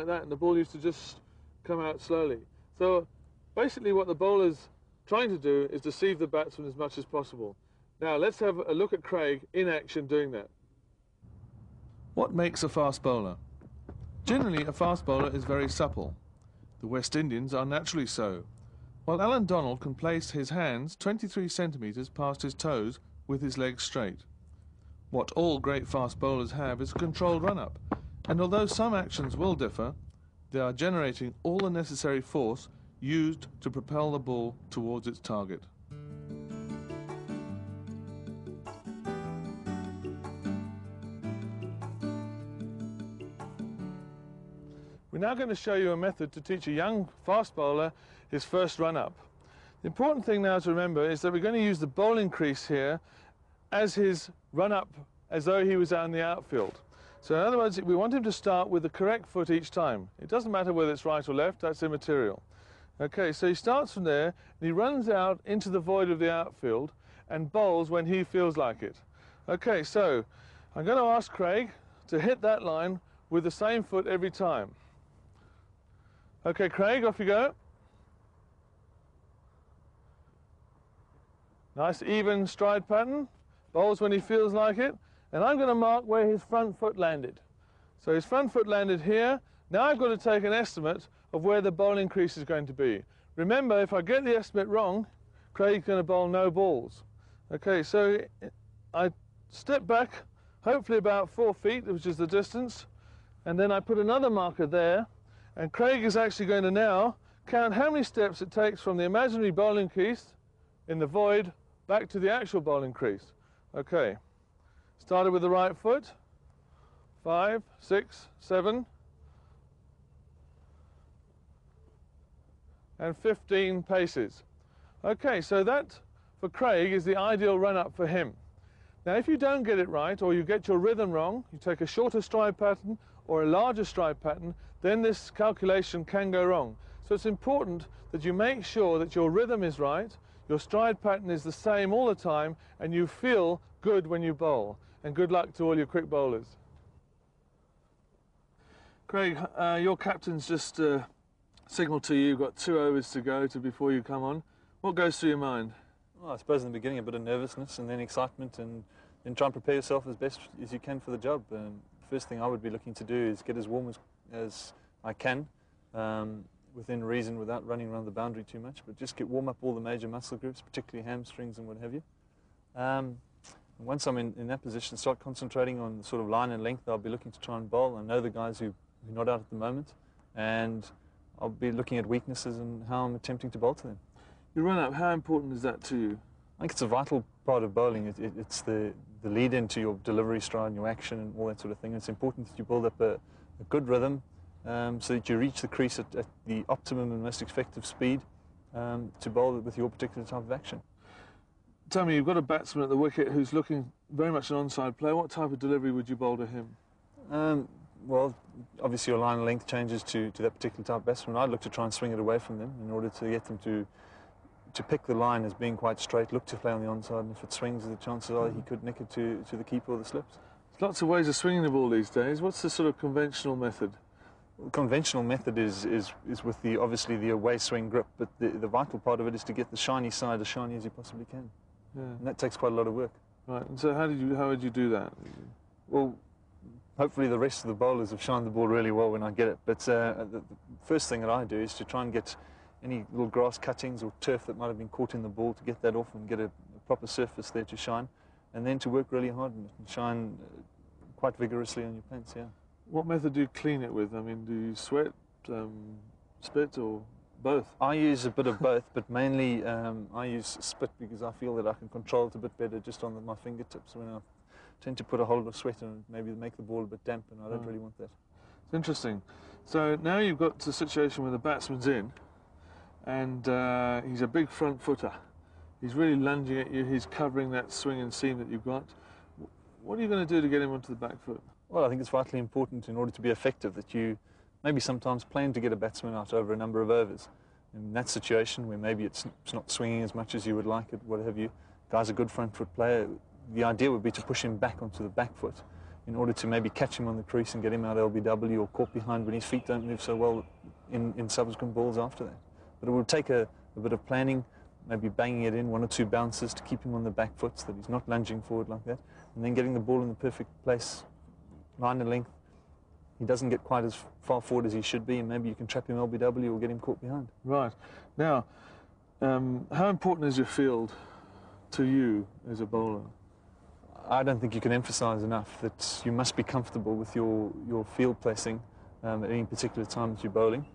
like that, and the ball used to just come out slowly. So basically what the bowler's trying to do is deceive the batsman as much as possible. Now let's have a look at Craig in action doing that. What makes a fast bowler? Generally, a fast bowler is very supple. The West Indians are naturally so, while Alan Donald can place his hands 23 centimetres past his toes with his legs straight. What all great fast bowlers have is a controlled run-up, and although some actions will differ, they are generating all the necessary force used to propel the ball towards its target. We're now going to show you a method to teach a young fast bowler his first run-up. The important thing now to remember is that we're going to use the bowling crease here as his run-up, as though he was out in the outfield. So in other words, we want him to start with the correct foot each time. It doesn't matter whether it's right or left, that's immaterial. Okay, so he starts from there, and he runs out into the void of the outfield and bowls when he feels like it. Okay, so I'm going to ask Craig to hit that line with the same foot every time. Okay, Craig, off you go. Nice even stride pattern. Bowls when he feels like it. And I'm going to mark where his front foot landed. So his front foot landed here. Now I've got to take an estimate of where the bowling crease is going to be. Remember, if I get the estimate wrong, Craig's going to bowl no balls. Okay, so I step back, hopefully about 4 feet, which is the distance, and then I put another marker there. And Craig is actually going to now count how many steps it takes from the imaginary bowling crease in the void back to the actual bowling crease. Okay, started with the right foot, 5, 6, 7, and 15 paces. Okay, so that for Craig is the ideal run-up for him. Now if you don't get it right, or you get your rhythm wrong, you take a shorter stride pattern or a larger stride pattern, then this calculation can go wrong. So it's important that you make sure that your rhythm is right, your stride pattern is the same all the time, and you feel good when you bowl. And good luck to all your quick bowlers. Craig, your captain's just signalled to you, you've got 2 overs to go before you come on. What goes through your mind? Well, I suppose in the beginning a bit of nervousness and then excitement, and then try and prepare yourself as best as you can for the job. The first thing I would be looking to do is get as warm as I can, within reason, without running around the boundary too much, but just warm up all the major muscle groups, particularly hamstrings and what have you. And once I'm in that position, start concentrating on the sort of line and length I'll be looking to try and bowl. I know the guys who are not out at the moment, and I'll be looking at weaknesses and how I'm attempting to bowl to them. Your run-up, how important is that to you? I think it's a vital part of bowling. It's the lead into your delivery stride and your action and all that sort of thing. It's important that you build up a good rhythm so that you reach the crease at the optimum and most effective speed to bowl with your particular type of action. Tell me, you've got a batsman at the wicket who's looking very much an onside player. What type of delivery would you bowl to him? Well, obviously your line and length changes to that particular type of batsman. I'd look to try and swing it away from them in order to get them to pick the line as being quite straight, look to play on the onside, and if it swings, the chances are he could nick it to the keeper or the slips. There's lots of ways of swinging the ball these days. What's the sort of conventional method? Well, the conventional method is with obviously the away swing grip, but the vital part of it is to get the shiny side as shiny as you possibly can. Yeah. And that takes quite a lot of work. Right, and so how would you do that? Well, hopefully the rest of the bowlers have shined the ball really well when I get it, but the first thing that I do is to try and get any little grass cuttings or turf that might have been caught in the ball, to get that off and get a proper surface there to shine, and then to work really hard and shine quite vigorously on your pants, yeah. What method do you clean it with? I mean, do you sweat, spit, or both? I use a bit of both, but mainly I use spit because I feel that I can control it a bit better just on my fingertips. When I tend to put a whole lot of sweat and maybe make the ball a bit damp, and I don't really want that. It's interesting. So now you've got a situation where the batsman's in, and he's a big front footer. He's really lunging at you, he's covering that swing and seam that you've got. What are you going to do to get him onto the back foot? Well, I think it's vitally important in order to be effective that you maybe sometimes plan to get a batsman out over a number of overs. In that situation where maybe it's not swinging as much as you would like it, what have you, guy's a good front foot player, the idea would be to push him back onto the back foot in order to maybe catch him on the crease and get him out LBW or caught behind when his feet don't move so well in subsequent balls after that. But it would take a bit of planning, maybe banging it in, 1 or 2 bounces to keep him on the back foot so that he's not lunging forward like that, and then getting the ball in the perfect place, line and length. He doesn't get quite as far forward as he should be, and maybe you can trap him LBW or get him caught behind. Right. Now, how important is your field to you as a bowler? I don't think you can emphasize enough that you must be comfortable with your field placing at any particular time that you're bowling.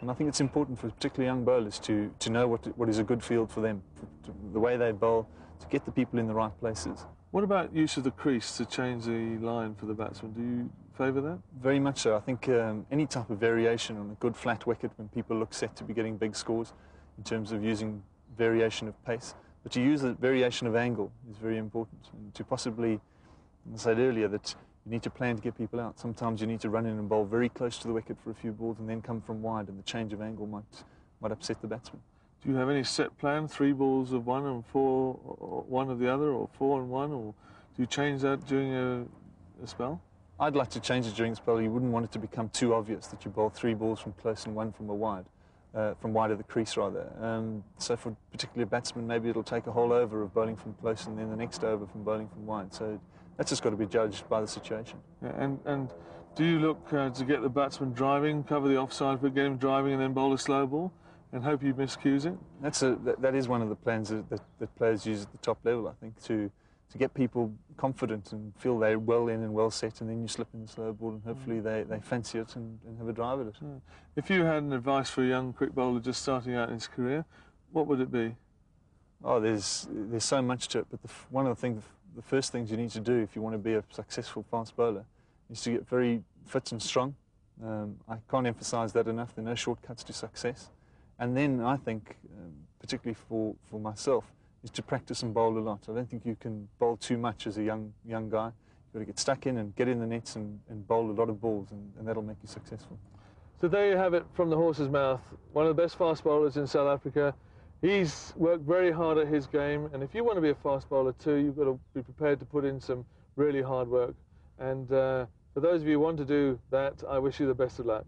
And I think it's important for particularly young bowlers to know what is a good field for them, the way they bowl, to get the people in the right places. What about use of the crease to change the line for the batsman? Do you favour that? Very much so. I think any type of variation on a good flat wicket when people look set to be getting big scores in terms of using variation of pace. But to use a variation of angle is very important. And to possibly, I said earlier, that you need to plan to get people out. Sometimes you need to run in and bowl very close to the wicket for a few balls and then come from wide, and the change of angle might upset the batsman. Do you have any set plan, 3 balls of one and 4 one of the other, or 4 and 1, or do you change that during a spell? I'd like to change it during a spell. You wouldn't want it to become too obvious that you bowl 3 balls from close and 1 from a wide. From wide of the crease, rather. So for particularly a batsman, maybe it'll take a whole over of bowling from close and then the next over from bowling from wide. So that's just got to be judged by the situation. Yeah, and do you look to get the batsman driving, cover the offside, but get him driving and then bowl a slow ball and hope you miscues it? That is one of the plans that players use at the top level, I think, to get people confident and feel they're well in and well set, and then you slip in the slow ball and hopefully they fancy it and have a drive at it. Yeah. If you had an advice for a young quick bowler just starting out in his career, what would it be? Oh, there's so much to it, but one of the first things you need to do if you want to be a successful fast bowler is to get very fit and strong. I can't emphasize that enough. There are no shortcuts to success. And then I think, particularly for myself, is to practice and bowl a lot. I don't think you can bowl too much as a young guy. You've got to get stuck in and get in the nets and bowl a lot of balls, and that'll make you successful. So there you have it from the horse's mouth. One of the best fast bowlers in South Africa. He's worked very hard at his game, and if you want to be a fast bowler too, you've got to be prepared to put in some really hard work. And for those of you who want to do that, I wish you the best of luck.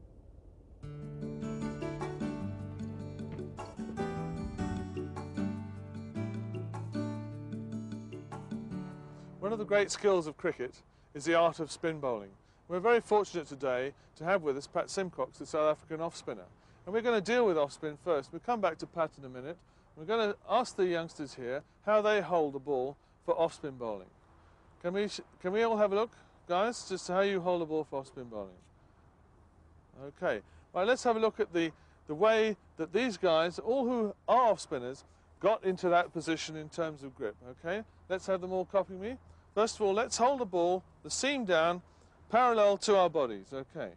One of the great skills of cricket is the art of spin bowling. We're very fortunate today to have with us Pat Simcox, the South African off-spinner. And we're going to deal with off-spin first. We'll come back to Pat in a minute. We're going to ask the youngsters here how they hold the ball for off-spin bowling. Can we all have a look, guys, just how you hold the ball for off-spin bowling? Okay. Right, let's have a look at the way that these guys, all who are off-spinners, got into that position in terms of grip. Okay. Let's have them all copy me. First of all, let's hold the ball, the seam down, parallel to our bodies. Okay,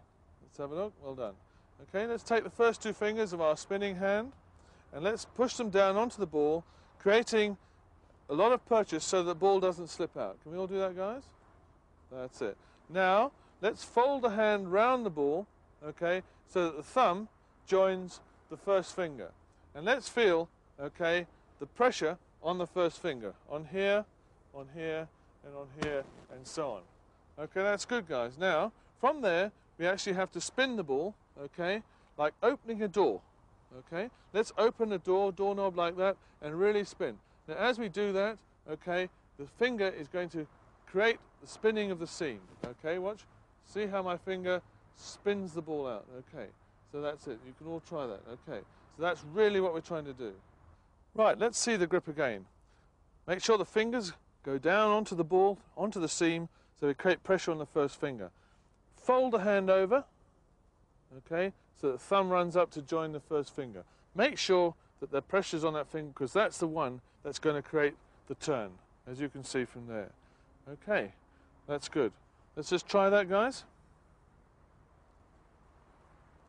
let's have a look. Well done. Okay, let's take the first 2 fingers of our spinning hand and let's push them down onto the ball, creating a lot of purchase so the ball doesn't slip out. Can we all do that, guys? That's it. Now, let's fold the hand round the ball, okay, so that the thumb joins the first finger. And let's feel, okay, the pressure on the first finger, on here, and on here, and so on. Okay, that's good, guys. Now, from there, we actually have to spin the ball, okay, like opening a door, okay? Let's open a doorknob like that, and really spin. Now, as we do that, okay, the finger is going to create the spinning of the seam, okay? Watch. See how my finger spins the ball out, okay? So that's it. You can all try that, okay? So that's really what we're trying to do. Right, let's see the grip again. Make sure the fingers go down onto the ball, onto the seam, so we create pressure on the first finger. Fold the hand over, okay, so the thumb runs up to join the first finger. Make sure that the pressure's on that finger, because that's the one that's going to create the turn, as you can see from there. Okay, that's good. Let's just try that, guys.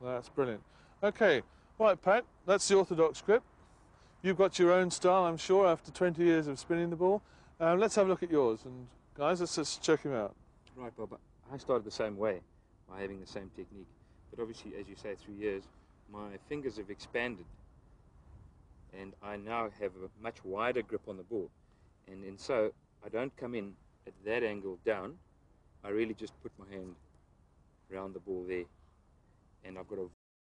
That's brilliant. Okay, right, Pat, that's the orthodox grip. You've got your own style, I'm sure, after 20 years of spinning the ball. Let's have a look at yours, and guys, let's just check him out. Right, Bob. I started the same way, by having the same technique. But obviously, as you say, through years, my fingers have expanded. And I now have a much wider grip on the ball. And so, I don't come in at that angle down. I really just put my hand around the ball there, and I've got a